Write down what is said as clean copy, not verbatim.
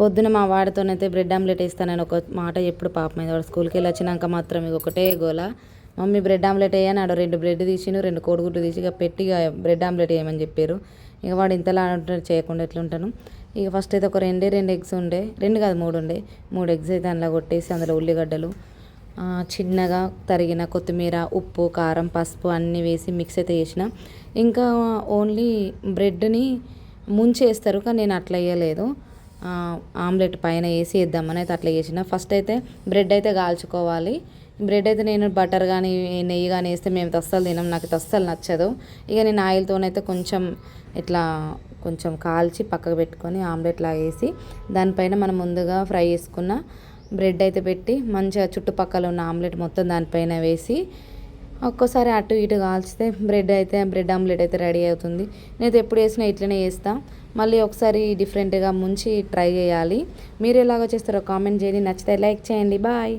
పొద్దున మా వాడితోనైతే bread omelette వేస్తానని ఒక మాట ఎప్పుడు పాప మీద వాడు స్కూల్కి వెళ్ళి వచ్చినాక మాత్రం ఇక ఒకటే గోల. మమ్మీ బ్రెడ్ ఆమ్లెట్ వేయని ఆడ 2 బ్రెడ్ తీసిండు, 2 కోడిగుడ్లు తీసి ఇక పెట్టి ఇక బ్రెడ్ ఆమ్లెట్ వేయమని చెప్పారు. ఇక వాడు ఇంతలా అంటున్నాడు చేయకుండా ఎట్లుంటాను. ఇక ఫస్ట్ అయితే ఒక 2 ఎగ్స్ ఉండే, 2 కాదు 3 ఉండే, 3 ఎగ్స్ అయితే అందులో కొట్టేసి అందులో ఉల్లిగడ్డలు, చిన్నగా తరిగిన కొత్తిమీర, ఉప్పు, కారం, పసుపు అన్నీ వేసి మిక్స్ అయితే చేసిన. ఇంకా ఓన్లీ బ్రెడ్ని ముంచేస్తారు కానీ నేను అట్లా వేయలేదు. ఆమ్లెట్ పైన వేసి వేద్దామని అయితే అట్లా చేసిన. ఫస్ట్ అయితే బ్రెడ్ అయితే కాల్చుకోవాలి. బ్రెడ్ అయితే నేను బటర్ కానీ నెయ్యి కానీ వేస్తే మేము అస్సలు తినం, నాకు అస్సలు నచ్చదు. ఇక నేను ఆయిల్తోనైతే ఇట్లా కొంచెం కాల్చి పక్కకు పెట్టుకొని ఆమ్లెట్ లాగా వేసి దానిపైన మనం ముందుగా ఫ్రై చేసుకున్న బ్రెడ్ అయితే పెట్టి మంచిగా చుట్టుపక్కల ఉన్న ఆమ్లెట్ మొత్తం దానిపైన వేసి ఒక్కోసారి అటు ఇటు కాల్చితే బ్రెడ్ ఆమ్లెట్ అయితే రెడీ అవుతుంది. నేను ఎప్పుడు వేసినా ఇట్లనే వేస్తా. మళ్ళీ ఒకసారి డిఫరెంట్గా ముంచి ట్రై చేయాలి. మీరు ఎలాగో చేస్తారో కామెంట్ చేయండి. నచ్చితే లైక్ చేయండి. బాయ్.